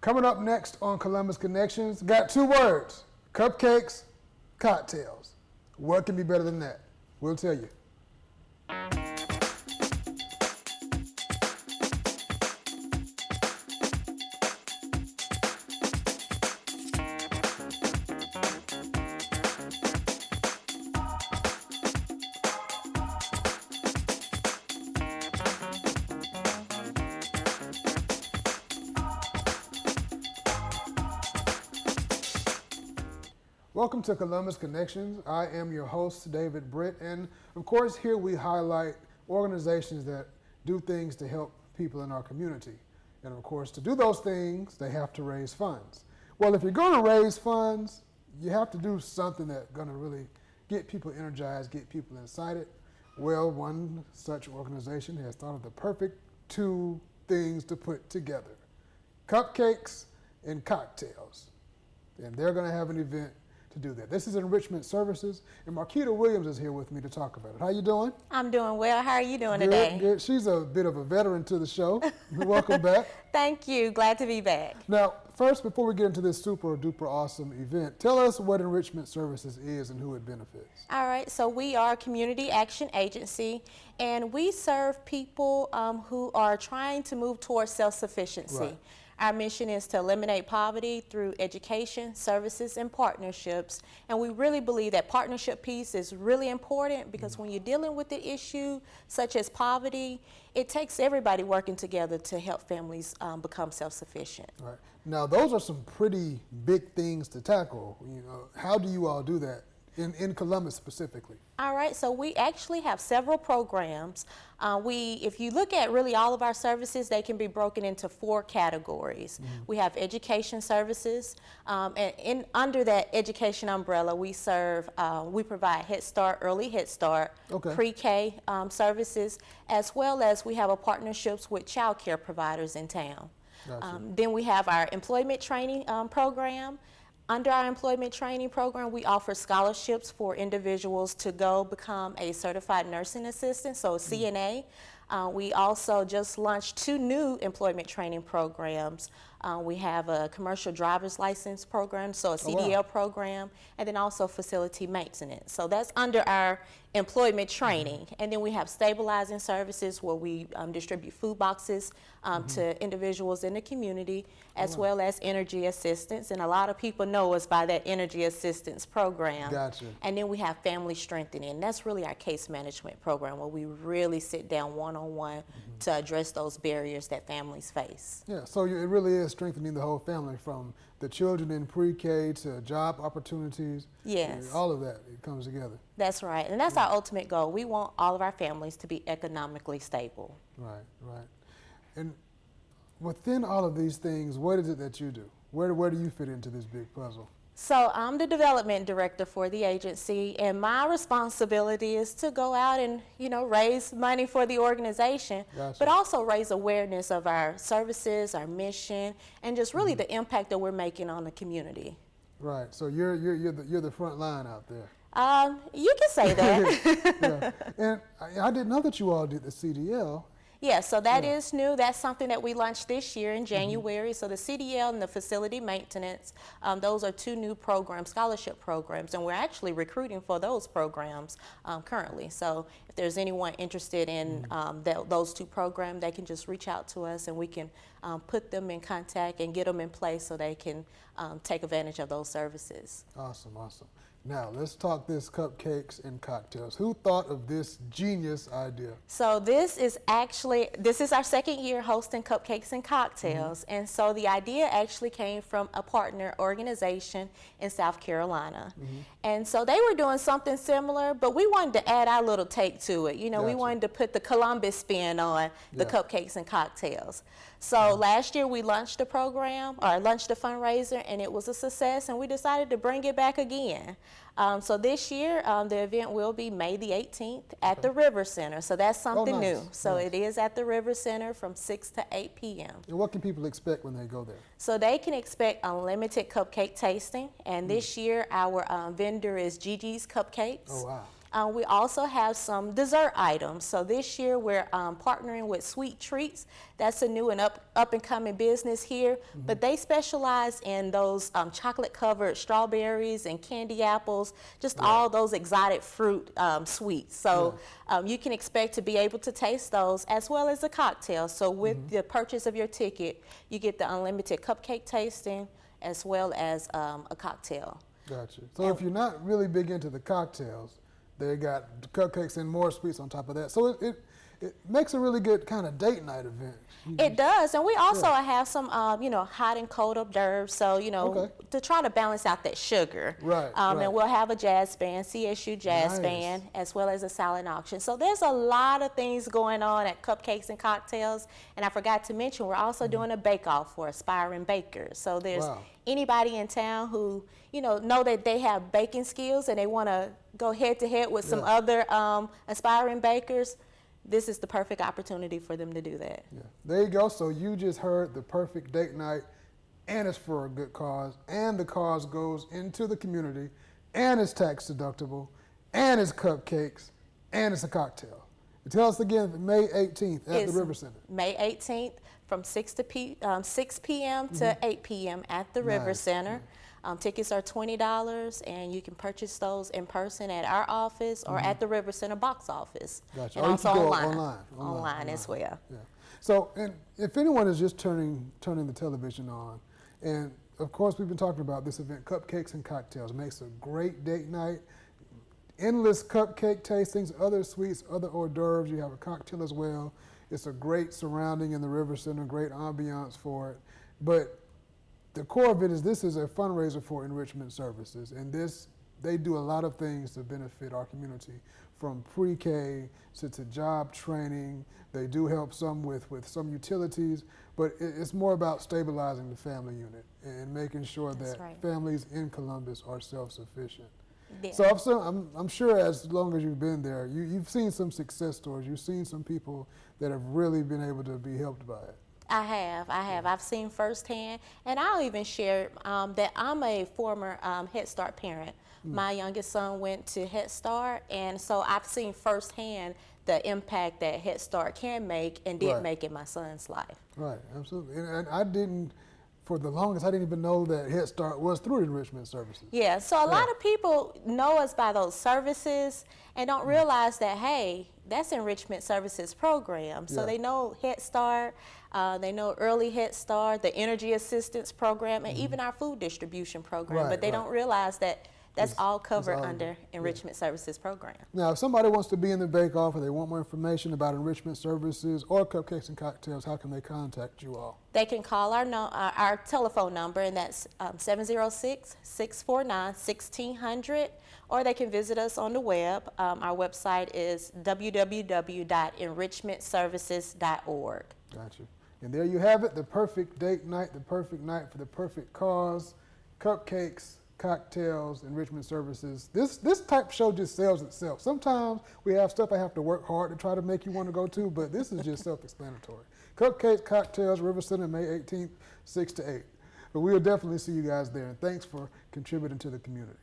Coming up next on Columbus Connections, got 2 words, cupcakes, cocktails. What can be better than that? We'll tell you. Welcome to Columbus Connections. I am your host, David Britt, and of course here we highlight organizations that do things to help people in our community. And of course, to do those things, they have to raise funds. Well, if you're going to raise funds, you have to do something that's going to really get people energized, get people excited. Well, one such organization has thought of the perfect 2 things to put together, cupcakes and cocktails. And they're going to have an event to do that. This is Enrichment Services, and Marquita Williams is here with me to talk about it. How you doing? I'm doing well. How are you doing Good, today? Good. She's a bit of a veteran to the show. Welcome back. Thank you. Glad to be back. Now, first, before we get into this super duper awesome event, tell us what Enrichment Services is and who it benefits. All right. So we are a community action agency, and we serve people who are trying to move towards self-sufficiency. Right. Our mission is to eliminate poverty through education, services, and partnerships. And we really believe that partnership piece is really important because when you're dealing with the issue such as poverty, it takes everybody working together to help families become self-sufficient. Right. Now, those are some pretty big things to tackle. You know, how do you all do that in Columbus specifically? All right, so we actually have several programs. If you look at really all of our services, they can be broken into 4 categories. We have education services, and under that education umbrella, we provide Head Start, early Head Start, pre-K services, as well as we have partnerships with child care providers in town. Gotcha. Then we have our employment training program. Under our employment training program, we offer scholarships for individuals to go become a certified nursing assistant, so CNA. We also just launched 2 new employment training programs. We have a commercial driver's license program, so a CDL program, and then also facility maintenance. So that's under our employment training. And then we have stabilizing services where we distribute food boxes to individuals in the community, as well as energy assistance. And a lot of people know us by that energy assistance program. Gotcha. And then we have family strengthening. And that's really our case management program where we really sit down one-on-one to address those barriers that families face. Yeah, so it really is strengthening the whole family from the children in pre-K to job opportunities. Yes. All of that, it comes together. That's right, and that's our ultimate goal. We want all of our families to be economically stable. Right, right. And within all of these things, what is it that you do? Where do you fit into this big puzzle? So I'm the development director for the agency, and my responsibility is to go out and, raise money for the organization, but also raise awareness of our services, our mission, and just really the impact that we're making on the community. Right. So you're the front line out there. You can say that. Yeah. And I didn't know that you all did the CDL. Yeah, so that is new. That's something that we launched this year in January. So the CDL and the facility maintenance, those are 2 new programs, scholarship programs, and we're actually recruiting for those programs currently. So if there's anyone interested in those 2 programs, they can just reach out to us and we can put them in contact and get them in place so they can take advantage of those services. Awesome, awesome. Now, let's talk this cupcakes and cocktails. Who thought of this genius idea? So this is our 2nd year hosting cupcakes and cocktails. And so the idea actually came from a partner organization in South Carolina. And so they were doing something similar, but we wanted to add our little take to it. We wanted to put the Columbus spin on the cupcakes and cocktails. So last year we launched a program, or launched a fundraiser, and it was a success, and we decided to bring it back again. So this year, the event will be May the 18th at the River Center. So that's something new. So it is at the River Center from 6 to 8 p.m. And what can people expect when they go there? So they can expect unlimited cupcake tasting. And this year, our vendor is Gigi's Cupcakes. Oh, wow. We also have some dessert items. So this year we're partnering with Sweet Treats. That's a new and up and coming business here, but they specialize in those chocolate covered strawberries and candy apples, just all those exotic fruit sweets. So you can expect to be able to taste those as well as a cocktail. So with the purchase of your ticket, you get the unlimited cupcake tasting as well as a cocktail. Gotcha. So if you're not really big into the cocktails, they got cupcakes and more sweets on top of that. So it makes a really good kind of date night event. It does, and we also have some, hot and cold hors d'oeuvres, so, to try to balance out that sugar. Right, And we'll have a jazz band, CSU Jazz Band, as well as a silent auction. So there's a lot of things going on at Cupcakes and Cocktails, and I forgot to mention, we're also doing a bake-off for aspiring bakers. So there's anybody in town who, know that they have baking skills and they want to go head-to-head with some other aspiring bakers. This is the perfect opportunity for them to do that. Yeah. There you go. So you just heard the perfect date night, and it's for a good cause, and the cause goes into the community, and it's tax deductible, and it's cupcakes, and it's a cocktail. Tell us again, May 18th at the River Center. May 18th from 6 p.m. to 8 p.m. at the River Center. Tickets are $20, and you can purchase those in person at our office or at the River Center box office. Gotcha. And also online as well. Yeah. So, and if anyone is just turning the television on, and of course we've been talking about this event, Cupcakes and Cocktails, makes a great date night. Endless cupcake tastings, other sweets, other hors d'oeuvres. You have a cocktail as well. It's a great surrounding in the River Center, great ambiance for it. But the core of it is this is a fundraiser for Enrichment Services, and they do a lot of things to benefit our community, from pre-K to job training. They do help some with some utilities, but it's more about stabilizing the family unit and making sure that families in Columbus are self-sufficient. Yeah. So I'm sure as long as you've been there, you've seen some success stories. You've seen some people that have really been able to be helped by it. I have. I've seen firsthand, and I'll even share that I'm a former Head Start parent. My youngest son went to Head Start, and so I've seen firsthand the impact that Head Start can make and did make in my son's life. Right, absolutely. And I didn't, for the longest, I didn't even know that Head Start was through Enrichment Services. Yeah, so a lot of people know us by those services and don't realize that, hey, that's Enrichment Services program. So they know Head Start, they know Early Head Start, the Energy Assistance Program, and even our food distribution program. But they don't realize that that's all covered under Enrichment Services program. Now, if somebody wants to be in the bake-off or they want more information about Enrichment Services or Cupcakes and Cocktails, how can they contact you all? They can call our telephone number, and that's 706-649-1600, or they can visit us on the web. Our website is www.enrichmentservices.org. Gotcha. And there you have it, the perfect date night, the perfect night for the perfect cause, Cupcakes, Cocktails, Enrichment Services. This type of show just sells itself. Sometimes we have stuff I have to work hard to try to make you want to go to, but this is just self-explanatory. Cupcakes, Cocktails, River Center, May 18th, 6 to 8. But we'll definitely see you guys there, and thanks for contributing to the community.